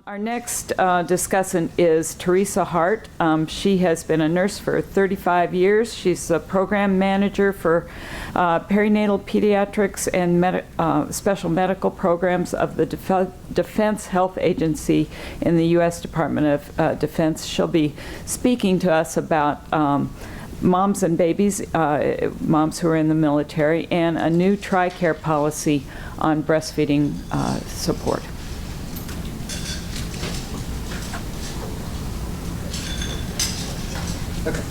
Our next discussant is Teresa Hart. She has been a nurse for 35 years. She's the program manager for perinatal pediatrics and special medical programs of the Defense Health Agency in the U.S. Department of Defense. She'll be speaking to us about moms and babies, moms who are in the military, and a new TRICARE policy on breastfeeding support. Okay.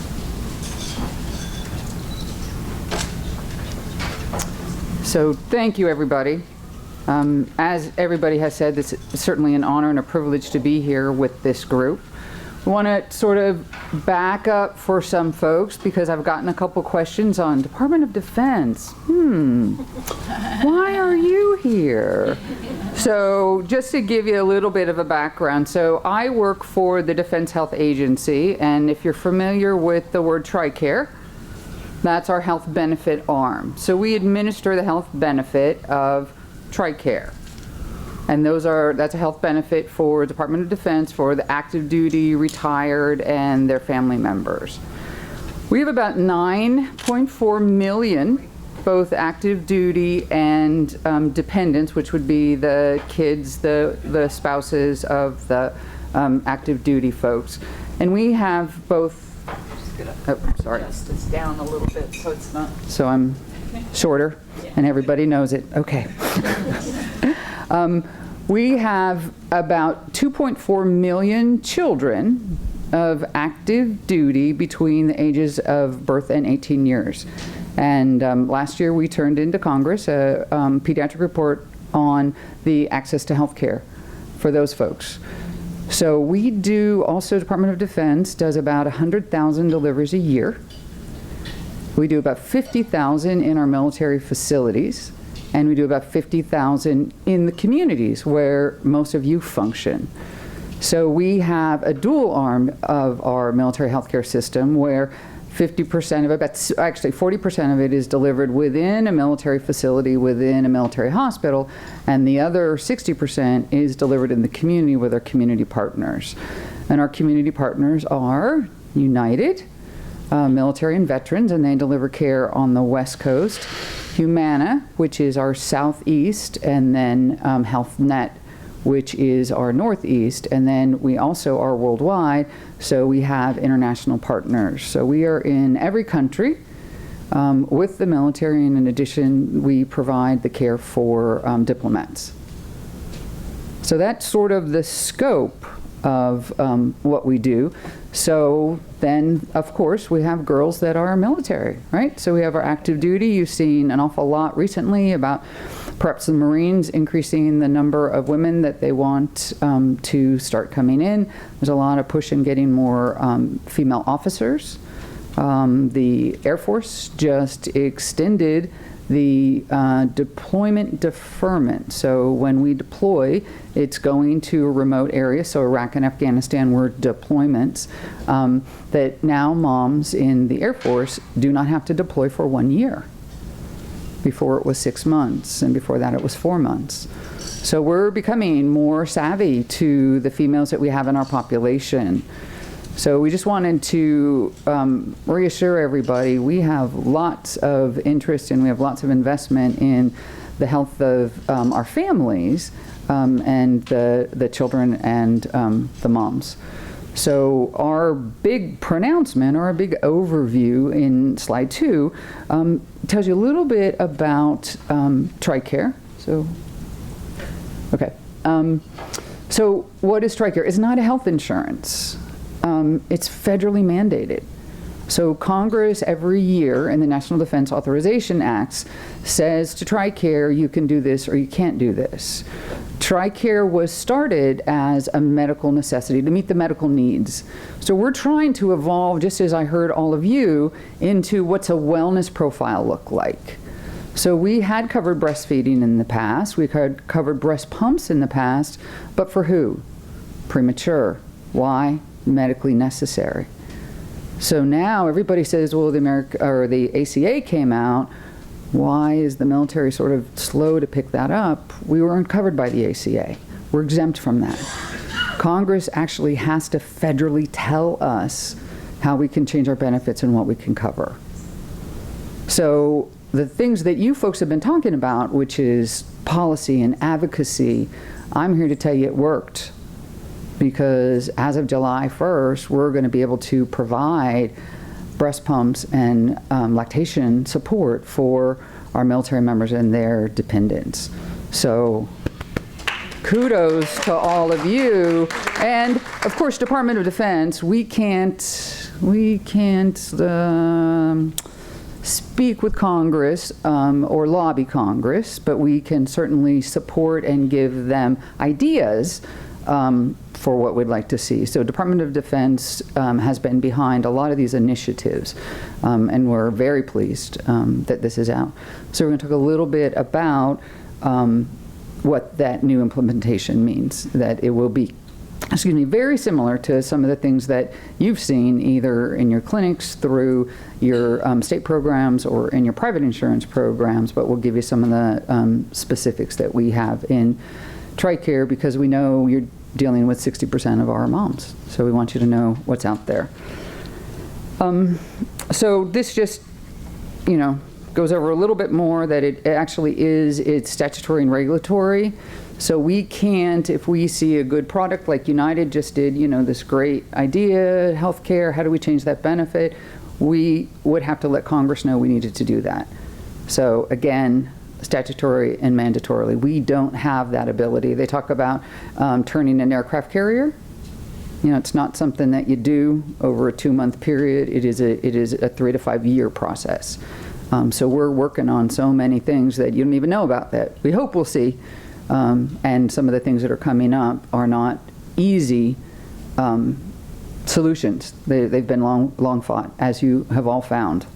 So thank you, everybody. As everybody has said, this is certainly an honor and a privilege to be here with this group. I want to sort of back up for some folks because I've gotten a couple questions on Department of Defense. Why are you here? So just to give you a little bit of a background, so I work for the Defense Health Agency, and if you're familiar with the word TRICARE, that's our health benefit arm. So we administer the health benefit of TRICARE. And that's a health benefit for Department of Defense for the active duty, retired, and their family members. We have about 9.4 million, both active duty and dependents, which would be the kids, the spouses of the active duty folks. And we have both, sorry. Adjust this down a little bit so it's not. So I'm shorter, and everybody knows it. Okay. We have about 2.4 million children of active duty between the ages of birth and 18 years. And last year we turned into Congress a pediatric report on the access to health care for those folks. So we do also, Department of Defense does about 100,000 deliveries a year. We do about 50,000 in our military facilities. And we do about 50,000 in the communities where most of you function. So we have a dual arm of our military healthcare system where 50% of it, actually 40% of it is delivered within a military facility, within a military hospital, and the other 60% is delivered in the community with our community partners. And our community partners are United, military and veterans, and they deliver care on the West Coast. Humana, which is our southeast, and then HealthNet, which is our northeast, and then we also are worldwide, so we have international partners. So we are in every country with the military, and in addition, we provide the care for diplomats. So that's sort of the scope of what we do. So then, of course, we have girls that are military, right? So we have our active duty. You've seen an awful lot recently about perhaps the Marines increasing the number of women that they want to start coming in. There's a lot of push in getting more female officers. The Air Force just extended the deployment deferment. So when we deploy, it's going to a remote area. So Iraq and Afghanistan were deployments that now moms in the Air Force do not have to deploy for 1 year. Before it was 6 months, and before that it was 4 months. So we're becoming more savvy to the females that we have in our population. So we just wanted to reassure everybody we have lots of interest and we have lots of investment in the health of our families and the children and the moms. So our big pronouncement, or a big overview in slide 2, tells you a little bit about TRICARE. So, okay. So what is TRICARE? It's not a health insurance. It's federally mandated. So Congress every year in the National Defense Authorization Acts says to TRICARE, you can do this or you can't do this. TRICARE was started as a medical necessity to meet the medical needs. So we're trying to evolve, just as I heard all of you, into what's a wellness profile look like. So we had covered breastfeeding in the past, we had covered breast pumps in the past, but for who? Premature. Why? Medically necessary. So now everybody says, well, the ACA came out. Why is the military sort of slow to pick that up? We weren't covered by the ACA. We're exempt from that. Congress actually has to federally tell us how we can change our benefits and what we can cover. So the things that you folks have been talking about, which is policy and advocacy, I'm here to tell you it worked. Because as of July 1st, we're going to be able to provide breast pumps and lactation support for our military members and their dependents. So kudos to all of you. And of course, Department of Defense, we can't speak with Congress or lobby Congress, but we can certainly support and give them ideas for what we'd like to see. So Department of Defense has been behind a lot of these initiatives, and we're very pleased that this is out. So we're going to talk a little bit about what that new implementation means, that it will be, very similar to some of the things that you've seen either in your clinics, through your state programs, or in your private insurance programs, but we'll give you some of the specifics that we have in TRICARE, because we know you're dealing with 60% of our moms. So we want you to know what's out there. So this just, goes over a little bit more that it actually is, it's statutory and regulatory. So we can't, if we see a good product like United just did, this great idea, healthcare, how do we change that benefit? We would have to let Congress know we needed to do that. So again, statutory and mandatorily. We don't have that ability. They talk about turning an aircraft carrier. It's not something that you do over a 2-month period. It is a 3 to 5 year process. So we're working on so many things that you don't even know about that we hope we'll see. And some of the things that are coming up are not easy solutions. They've been long fought, as you have all found.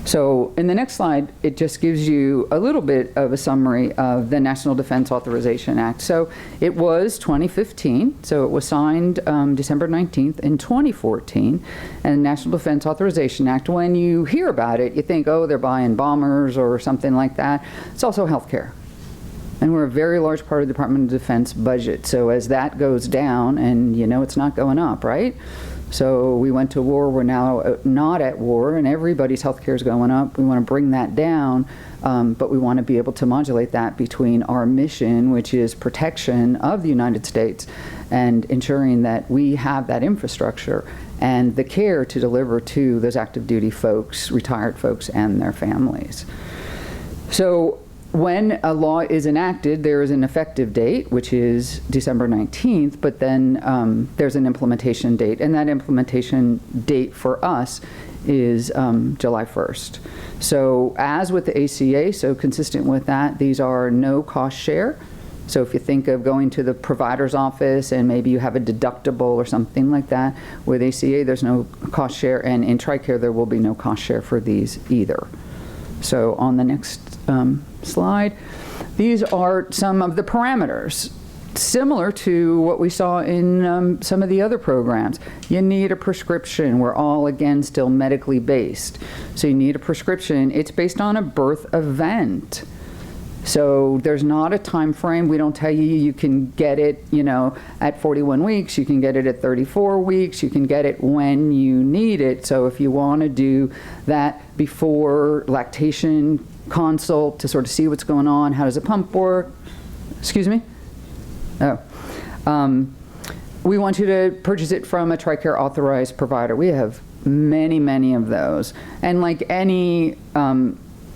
So in the next slide, it just gives you a little bit of a summary of the National Defense Authorization Act. So it was 2015, so it was signed December 19th in 2014. And the National Defense Authorization Act, when you hear about it, you think, oh, they're buying bombers or something like that. It's also healthcare. And we're a very large part of the Department of Defense budget. So as that goes down, and it's not going up, right? So we went to war, we're now not at war, and everybody's health care is going up. We want to bring that down, but we want to be able to modulate that between our mission, which is protection of the United States, and ensuring that we have that infrastructure and the care to deliver to those active duty folks, retired folks, and their families. So when a law is enacted, there is an effective date, which is December 19th, but then there's an implementation date, and that implementation date for us is July 1st. So as with the ACA, so consistent with that, these are no cost share. So if you think of going to the provider's office and maybe you have a deductible or something like that, with ACA there's no cost share, and in TRICARE there will be no cost share for these either. So on the next slide, these are some of the parameters, similar to what we saw in some of the other programs. You need a prescription. We're all, again, still medically based. So you need a prescription. It's based on a birth event. So there's not a time frame. We don't tell you you can get it, at 41 weeks. You can get it at 34 weeks. You can get it when you need it. So if you want to do that before lactation consult to sort of see what's going on, how does a pump work? Excuse me? We want you to purchase it from a TRICARE authorized provider. We have many of those. And like any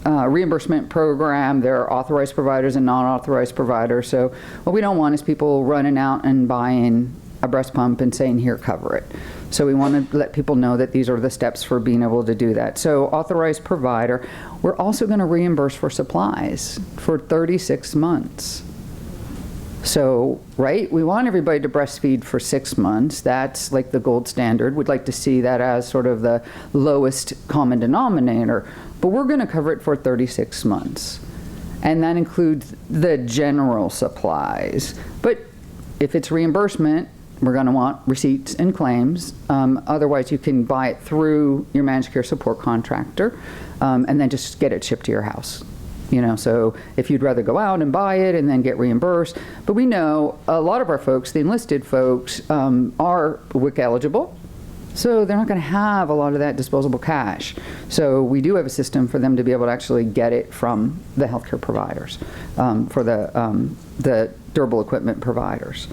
reimbursement program, there are authorized providers and non-authorized providers. So what we don't want is people running out and buying a breast pump and saying, here, cover it. So we want to let people know that these are the steps for being able to do that. So authorized provider. We're also going to reimburse for supplies for 36 months. So, right, we want everybody to breastfeed for 6 months. That's like the gold standard. We'd like to see that as sort of the lowest common denominator. But we're going to cover it for 36 months. And that includes the general supplies. But if it's reimbursement, we're going to want receipts and claims. Otherwise, you can buy it through your managed care support contractor and then just get it shipped to your house. So if you'd rather go out and buy it and then get reimbursed. But we know a lot of our folks, the enlisted folks, are WIC eligible. So they're not going to have a lot of that disposable cash. So we do have a system for them to be able to actually get it from the healthcare providers, for the durable equipment providers.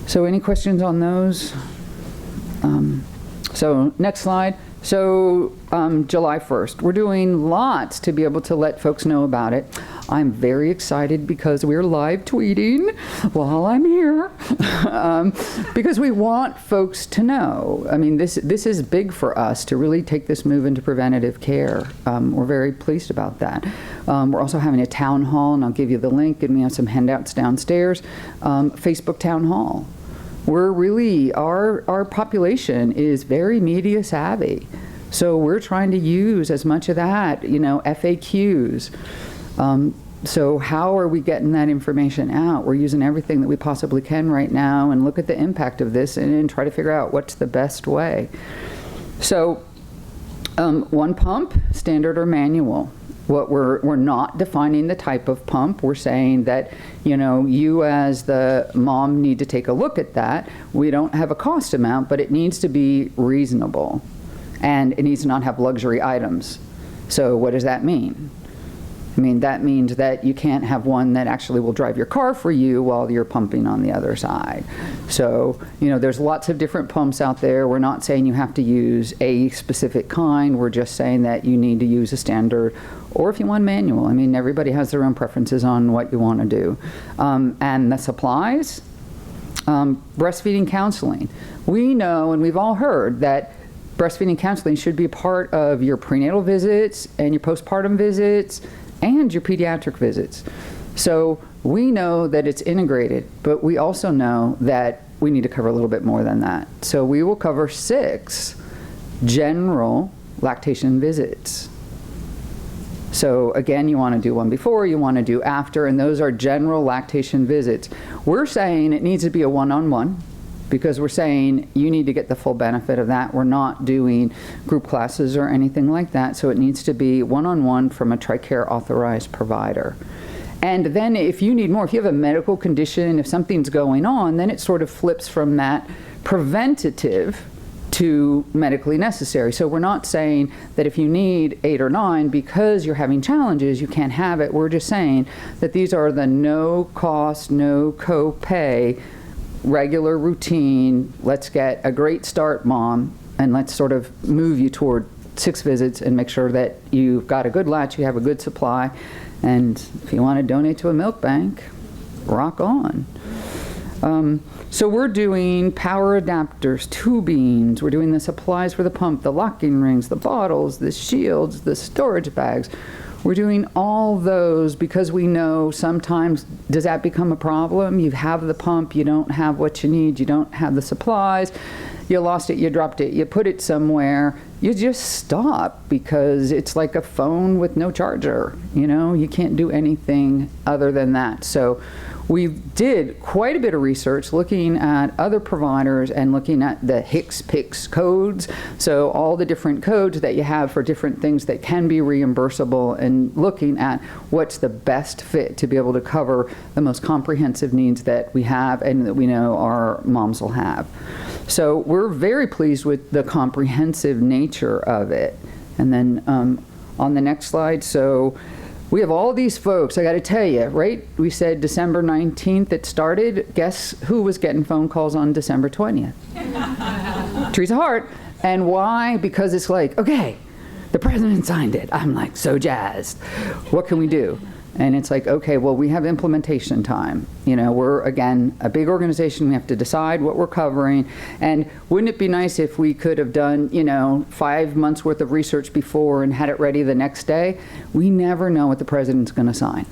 So any questions on those? So next slide. So July 1st, we're doing lots to be able to let folks know about it. I'm very excited because we're live tweeting while I'm here because we want folks to know. I mean, this is big for us to really take this move into preventative care. We're very pleased about that. We're also having a town hall, and I'll give you the link, and we have some handouts downstairs. Facebook town hall. We're really, our population is very media savvy. So we're trying to use as much of that, FAQs. So how are we getting that information out? We're using everything that we possibly can right now and look at the impact of this and try to figure out what's the best way. So one pump, standard or manual. What we're not defining the type of pump. We're saying that, you as the mom need to take a look at that. We don't have a cost amount, but it needs to be reasonable. And it needs to not have luxury items. So what does that mean? I mean, that means that you can't have one that actually will drive your car for you while you're pumping on the other side. So, there's lots of different pumps out there. We're not saying you have to use a specific kind. We're just saying that you need to use a standard, or if you want manual. I mean, everybody has their own preferences on what you want to do. And the supplies, breastfeeding counseling. We know, and we've all heard, that breastfeeding counseling should be a part of your prenatal visits and your postpartum visits and your pediatric visits. So we know that it's integrated, but we also know that we need to cover a little bit more than that. So we will cover 6 general lactation visits. So again, you want to do one before, you want to do after, and those are general lactation visits. We're saying it needs to be a one-on-one, because we're saying you need to get the full benefit of that. We're not doing group classes or anything like that, so it needs to be one-on-one from a TRICARE authorized provider. And then if you need more, if you have a medical condition, if something's going on, then it sort of flips from that preventative to medically necessary. So we're not saying that if you need 8 or 9 because you're having challenges, you can't have it. We're just saying that these are the no cost, no co-pay, regular routine, let's get a great start, mom, and let's sort of move you toward 6 visits and make sure that you've got a good latch, you have a good supply, and if you want to donate to a milk bank, rock on. So we're doing power adapters, tubings, we're doing the supplies for the pump, the locking rings, the bottles, the shields, the storage bags. We're doing all those because we know sometimes, does that become a problem? You have the pump, you don't have what you need, you don't have the supplies, you lost it, you dropped it, you put it somewhere, you just stop because it's like a phone with no charger. You can't do anything other than that. So we did quite a bit of research looking at other providers and looking at the HCPCS codes, so all the different codes that you have for different things that can be reimbursable, and looking at what's the best fit to be able to cover the most comprehensive needs that we have and that we know our moms will have. So we're very pleased with the comprehensive nature of it. And then on the next slide, so we have all these folks, I got to tell you, right? We said December 19th it started. Guess who was getting phone calls on December 20th? Teresa Hart. And why? Because it's like, okay, the president signed it. I'm like so jazzed. What can we do? And it's like, okay, well, we have implementation time. We're, again, a big organization. We have to decide what we're covering. And wouldn't it be nice if we could have done, 5 months worth of research before and had it ready the next day? We never know what the president's going to sign.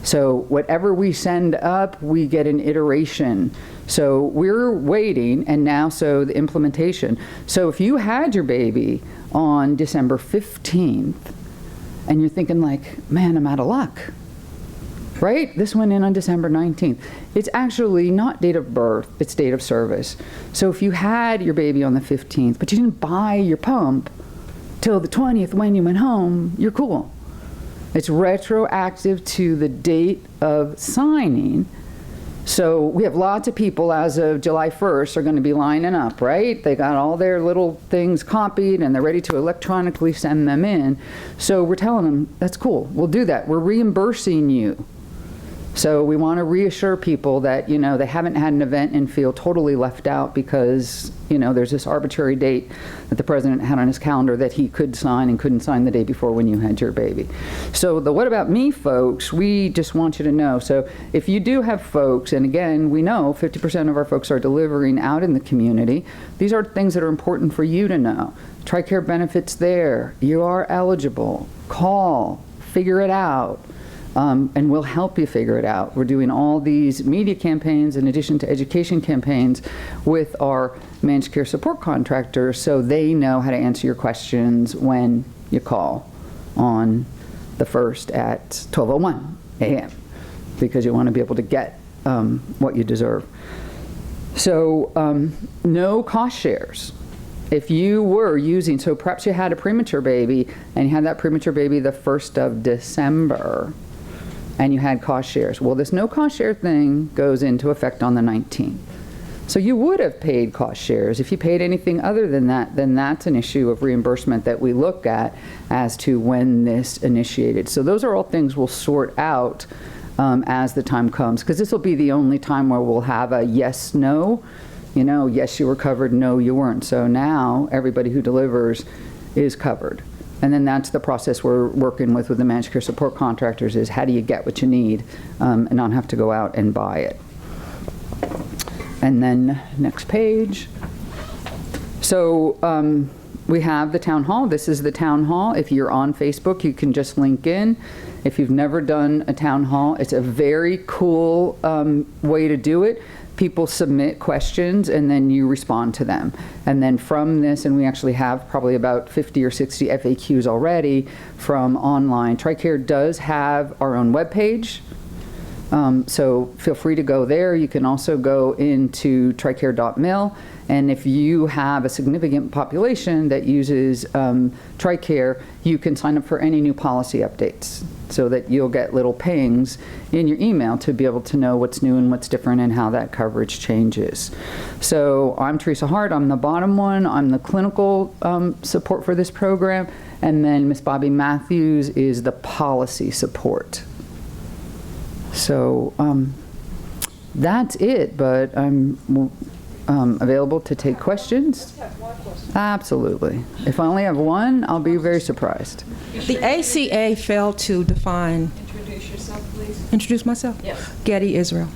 So whatever we send up, we get an iteration. So we're waiting, and now, so the implementation. So if you had your baby on December 15th, and you're thinking like, man, I'm out of luck, right? This went in on December 19th. It's actually not date of birth, it's date of service. So if you had your baby on the 15th, but you didn't buy your pump till the 20th when you went home, you're cool. It's retroactive to the date of signing. So we have lots of people as of July 1st are going to be lining up, right? They got all their little things copied and they're ready to electronically send them in. So we're telling them, that's cool, we'll do that. We're reimbursing you. So we want to reassure people that, you know, they haven't had an event and feel totally left out because, you know, there's this arbitrary date that the president had on his calendar that he could sign and couldn't sign the day before when you had your baby. So the what about me folks, we just want you to know. So if you do have folks, and again, we know 50% of our folks are delivering out in the community, these are things that are important for you to know. TRICARE benefits there. You are eligible. Call. Figure it out. And we'll help you figure it out. We're doing all these media campaigns in addition to education campaigns with our managed care support contractors so they know how to answer your questions when you call on the 1st at 12:01 a.m. because you want to be able to get what you deserve. So no cost shares. If you were using, so perhaps you had a premature baby and you had that premature baby the 1st of December, and you had cost shares. Well, this no cost share thing goes into effect on the 19th. So you would have paid cost shares. If you paid anything other than that, then that's an issue of reimbursement that we look at as to when this initiated. So those are all things we'll sort out as the time comes, because this will be the only time where we'll have a yes, no, you know, yes, you were covered, no, you weren't. So now everybody who delivers is covered. And then that's the process we're working with the managed care support contractors is how do you get what you need and not have to go out and buy it. And then next page. So we have the town hall. This is the town hall. If you're on Facebook, you can just link in. If you've never done a town hall, it's a very cool way to do it. People submit questions and then you respond to them. And then from this, and we actually have probably about 50 or 60 FAQs already from online. TRICARE does have our own webpage. So feel free to go there. You can also go into tricare.mil. And if you have a significant population that uses TRICARE, you can sign up for any new policy updates so that you'll get little pings in your email to be able to know what's new and what's different and how that coverage changes. So I'm Teresa Hart. I'm the bottom one. I'm the clinical support for this program. And then Miss Bobby Matthews is the policy support. So that's it, but I'm available to take questions. Absolutely. If I only have one, I'll be very surprised. The ACA failed to define. Introduce yourself, please. Introduce myself? Yes. Getty Israel.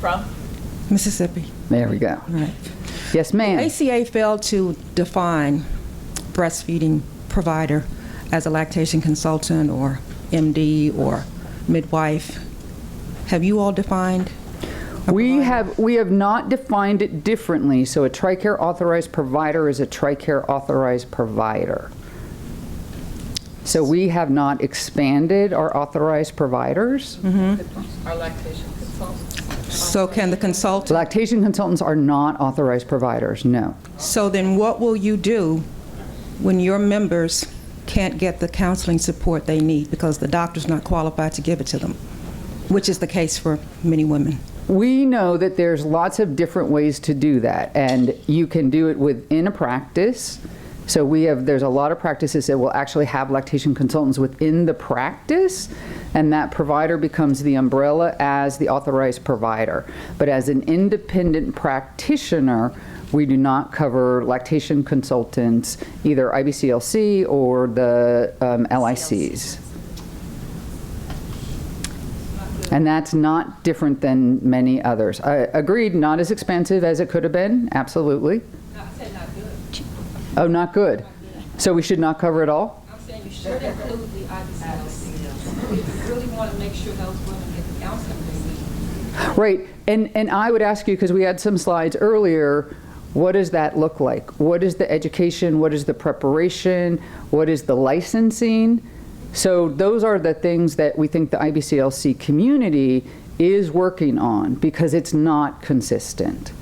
From? Mississippi. There we go. Right. Yes, ma'am. ACA failed to define breastfeeding provider as a lactation consultant or MD or midwife. Have you all defined? We have not defined it differently. So a TRICARE authorized provider is a TRICARE authorized provider. So we have not expanded our authorized providers. Mm-hmm. Our lactation consultants. So can the consultant? Lactation consultants are not authorized providers, no. So then what will you do when your members can't get the counseling support they need because the doctor's not qualified to give it to them, which is the case for many women? We know that there's lots of different ways to do that, and you can do it within a practice. So there's a lot of practices that will actually have lactation consultants within the practice, and that provider becomes the umbrella as the authorized provider. But as an independent practitioner, we do not cover lactation consultants, either IBCLC or the LICs. And that's not different than many others. Agreed, not as expensive as it could have been, absolutely. No, I said not good. Oh, not good. Not good. So we should not cover it all? I'm saying you should include the IBCLC. We really want to make sure those women get the counseling they need. Right, and I would ask you, because we had some slides earlier, what does that look like? What is the education? What is the preparation? What is the licensing? So those are the things that we think the IBCLC community is working on because it's not consistent.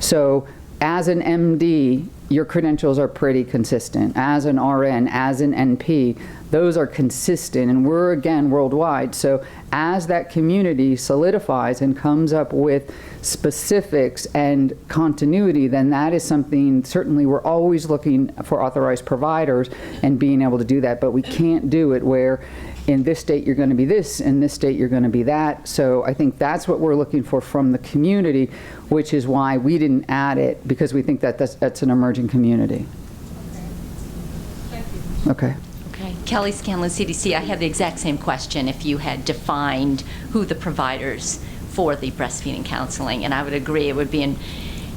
So as an MD, your credentials are pretty consistent. As an RN, as an NP, those are consistent, and we're, again, worldwide. So as that community solidifies and comes up with specifics and continuity, then that is something, certainly we're always looking for authorized providers and being able to do that, but we can't do it where in this state you're going to be this, in this state you're going to be that. So I think that's what we're looking for from the community, which is why we didn't add it, because we think that that's an emerging community. Thank you. Okay. Okay. Kelly Scanlon, CDC, I have the exact same question if you had defined who the providers for the breastfeeding counseling, and I would agree it would be in,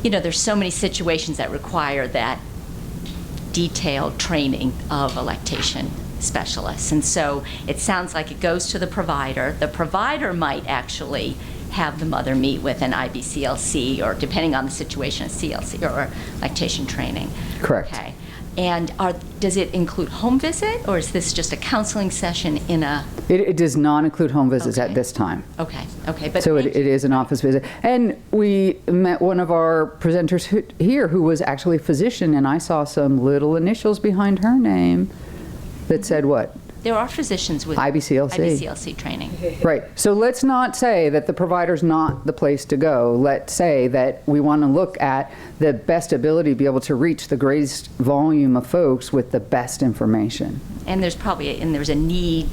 there's so many situations that require that detailed training of a lactation specialists. And so it sounds like it goes to the provider. The provider might actually have the mother meet with an IBCLC, or depending on the situation, a CLC or lactation training. Correct. Okay. And does it include home visit, or is this just a counseling session in a? It does not include home visits Okay. at this time. Okay. But So it is an office visit. And we met one of our presenters here who was actually a physician, and I saw some little initials behind her name that said what? There are physicians with IBCLC training. Right. So let's not say that the provider's not the place to go. Let's say that we want to look at the best ability to be able to reach the greatest volume of folks with the best information. And there's a need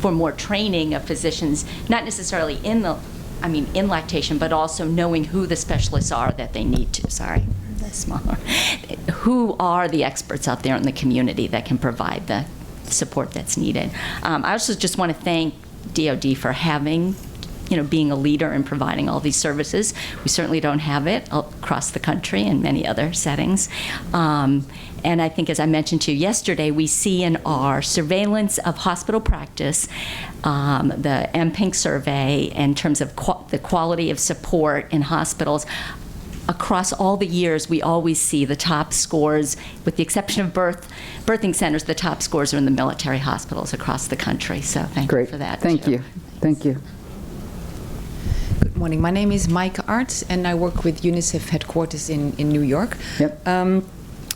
for more training of physicians, not necessarily in lactation, but also knowing who the specialists are that they need to. Sorry, that's smaller. Who are the experts out there in the community that can provide the support that's needed. I also just want to thank DoD for having, being a leader in providing all these services. We certainly don't have it across the country in many other settings. And I think, as I mentioned to you yesterday, we see in our surveillance of hospital practice, the MPINC survey, in terms of the quality of support in hospitals, across all the years, we always see the top scores, with the exception of birthing centers, the top scores are in the military hospitals across the country. So thank you for that. Thank you. Thank you. Good morning. My name is Maaike Hart, and I work with UNICEF headquarters in New York. Yep.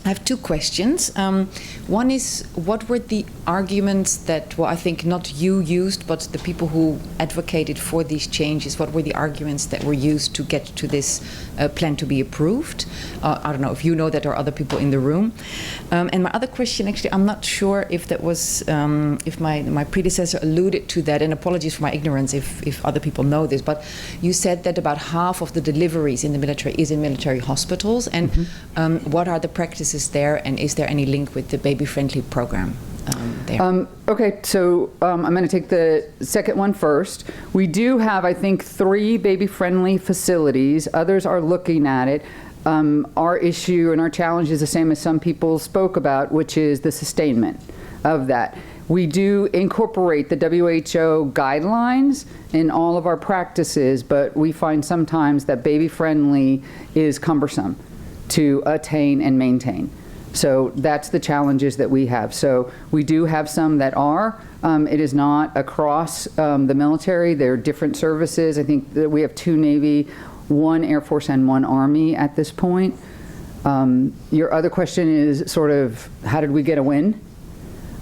I have two questions. One is, what were the arguments that, I think not you used, but the people who advocated for these changes, what were the arguments that were used to get to this plan to be approved? I don't know if you know that or other people in the room. And my other question, actually, I'm not sure if that was, if my predecessor alluded to that, and apologies for my ignorance if other people know this, but you said that about half of the deliveries in the military is in military hospitals, and what are the practices there, and is there any link with the baby-friendly program there? Okay, so I'm going to take the second one first. We do have, I think, 3 baby-friendly facilities. Others are looking at it. Our issue and our challenge is the same as some people spoke about, which is the sustainment of that. We do incorporate the WHO guidelines in all of our practices, but we find sometimes that baby-friendly is cumbersome to attain and maintain. So that's the challenges that we have. So we do have some that are. It is not across the military. There are different services. I think that we have 2 Navy, 1 Air Force, and 1 Army at this point. Your other question is sort of, how did we get a win?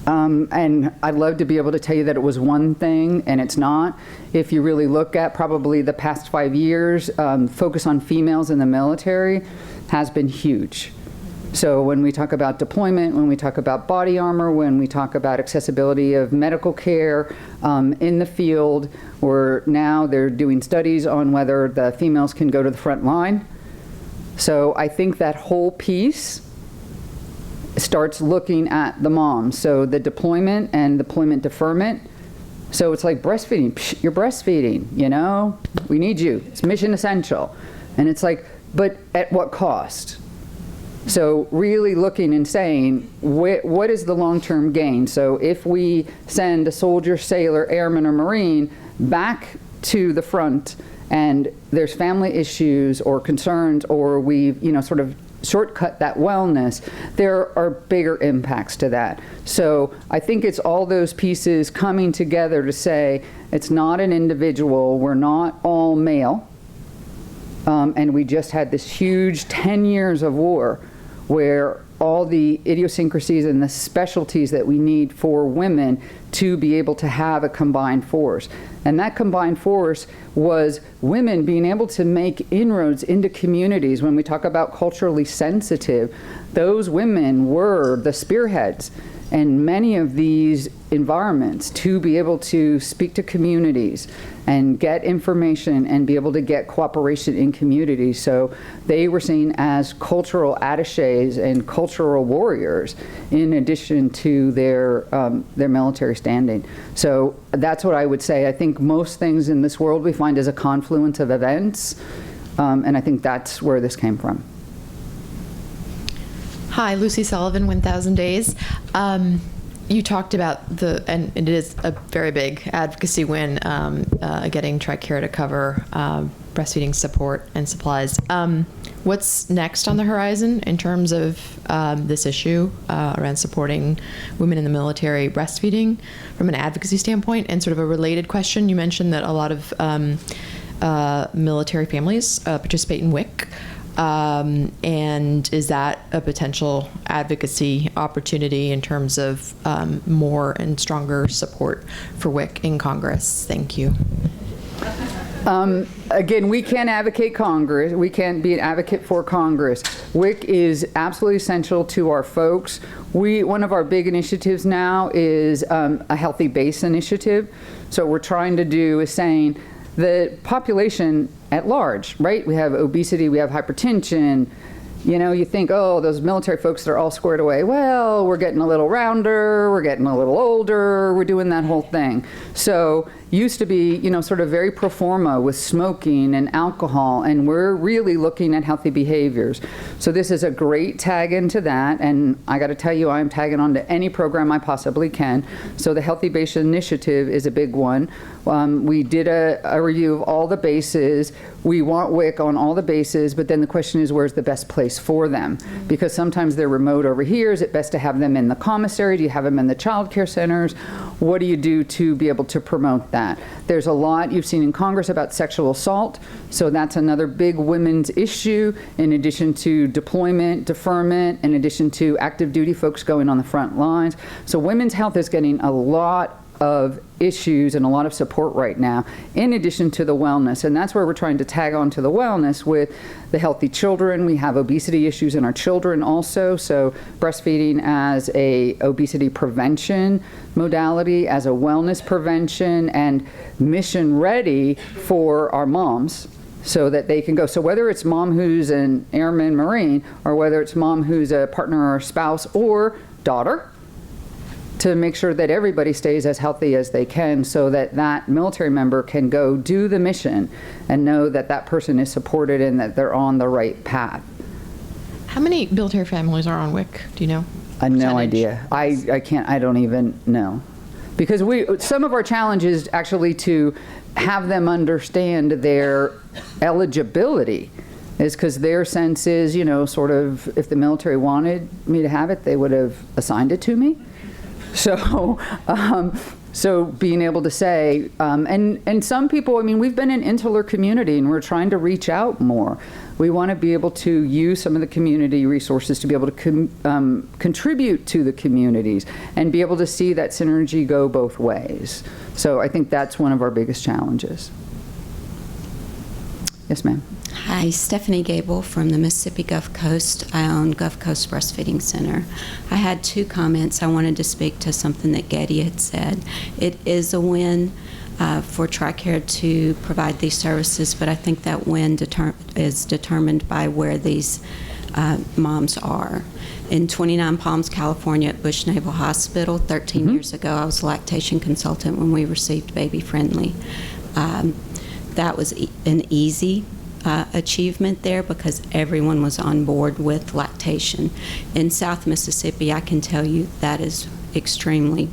And I'd love to be able to tell you that it was one thing, and it's not. If you really look at probably the past 5 years, focus on females in the military has been huge. So when we talk about deployment, when we talk about body armor, when we talk about accessibility of medical care in the field, or now they're doing studies on whether the females can go to the front line. So I think that whole piece starts looking at the moms. So the deployment and deployment deferment. So it's like breastfeeding. Psh, you're breastfeeding, we need you. It's mission essential. And it's like, but at what cost? So really looking and saying, what is the long-term gain? So if we send a soldier, sailor, airman, or Marine back to the front, and there's family issues or concerns, or we've, sort of shortcut that wellness, there are bigger impacts to that. So I think it's all those pieces coming together to say, it's not an individual, we're not all male, and we just had this huge 10 years of war where all the idiosyncrasies and the specialties that we need for women to be able to have a combined force. And that combined force was women being able to make inroads into communities. When we talk about culturally sensitive, those women were the spearheads in many of these environments to be able to speak to communities and get information and be able to get cooperation in communities. So they were seen as cultural attachés and cultural warriors in addition to their military standing. So that's what I would say. I think most things in this world we find as a confluence of events, and I think that's where this came from. Hi, Lucy Sullivan, 1000 Days. You talked about and it is a very big advocacy win, getting TRICARE to cover breastfeeding support and supplies. What's next on the horizon in terms of this issue around supporting women in the military breastfeeding from an advocacy standpoint? And sort of a related question, you mentioned that a lot of military families participate in WIC. And is that a potential advocacy opportunity in terms of more and stronger support for WIC in Congress? Thank you. Again, we can't advocate Congress. We can't be an advocate for Congress. WIC is absolutely essential to our folks. One of our big initiatives now is a Healthy Base initiative. So what we're trying to do is saying the population at large, right? We have obesity, we have hypertension. You know, you think, oh, those military folks, they're all squared away. Well, we're getting a little rounder, we're getting a little older, we're doing that whole thing. So used to be, you know, sort of very pro forma with smoking and alcohol, and we're really looking at healthy behaviors. So this is a great tag into that, and I got to tell you, I'm tagging on to any program I possibly can. So the Healthy Base Initiative is a big one. We did a review of all the bases. We want WIC on all the bases, but then the question is, where's the best place for them? Because sometimes they're remote over here. Is it best to have them in the commissary? Do you have them in the child care centers? What do you do to be able to promote that? There's a lot you've seen in Congress about sexual assault, so that's another big women's issue, in addition to deployment, deferment, in addition to active duty folks going on the front lines. So women's health is getting a lot of issues and a lot of support right now, in addition to the wellness. And that's where we're trying to tag on to the wellness with the healthy children. We have obesity issues in our children also, so breastfeeding as a obesity prevention modality, as a wellness prevention, and mission ready for our moms, so that they can go. So whether it's mom who's an airman Marine, or whether it's mom who's a partner or spouse or daughter, to make sure that everybody stays as healthy as they can, so that that military member can go do the mission and know that that person is supported and that they're on the right path. How many military families are on WIC? Do you know? I have no Percentage? idea. I can't, I don't even know. Because some of our challenge is actually to have them understand their eligibility, is because their sense is, you know, sort of, if the military wanted me to have it, they would have assigned it to me. So, so being able to say, and some people, I mean, we've been an insular community and we're trying to reach out more. We want to be able to use some of the community resources to be able to contribute to the communities and be able to see that synergy go both ways. So I think that's one of our biggest challenges. Yes, ma'am. Hi, Stephanie Gable from the Mississippi Gulf Coast. I own Gulf Coast Breastfeeding Center. I had two comments. I wanted to speak to something that Getty had said. It is a win for TRICARE to provide these services, but I think that win is determined by where these moms are. In 29 Palms, California at Bush Naval Hospital, 13 years ago, I was a lactation consultant when we received Baby Friendly. That was an easy achievement there because everyone was on board with lactation. In South Mississippi, I can tell you that is extremely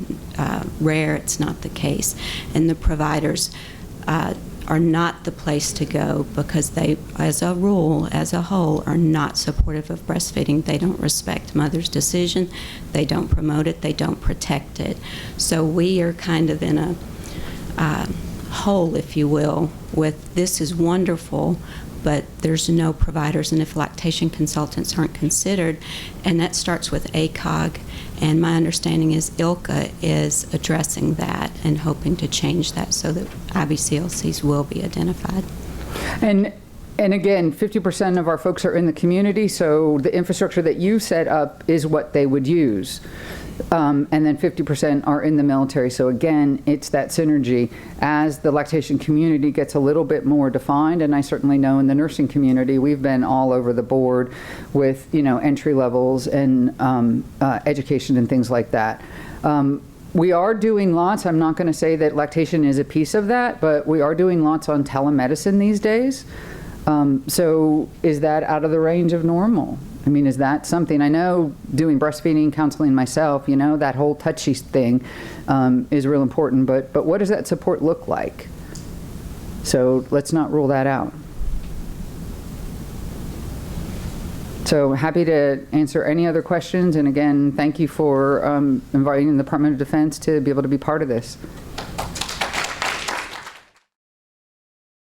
rare. It's not the case. And the providers are not the place to go because they, as a rule, as a whole, are not supportive of breastfeeding. They don't respect mother's decision. They don't promote it. They don't protect it. So we are kind of in a hole, if you will, with this is wonderful, but there's no providers, and if lactation consultants aren't considered, and that starts with ACOG, and my understanding is ILCA is addressing that and hoping to change that so that IBCLCs will be identified. And again, 50% of our folks are in the community, so the infrastructure that you set up is what they would use. And then 50% are in the military. So again, it's that synergy. As the lactation community gets a little bit more defined, and I certainly know in the nursing community, we've been all over the board with, entry levels and education and things like that. We are doing lots. I'm not going to say that lactation is a piece of that, but we are doing lots on telemedicine these days. So is that out of the range of normal? I mean, is that something? I know doing breastfeeding counseling myself, that whole touchy thing is real important, but what does that support look like? So let's not rule that out. So happy to answer any other questions. And again, thank you for inviting the Department of Defense to be able to be part of this.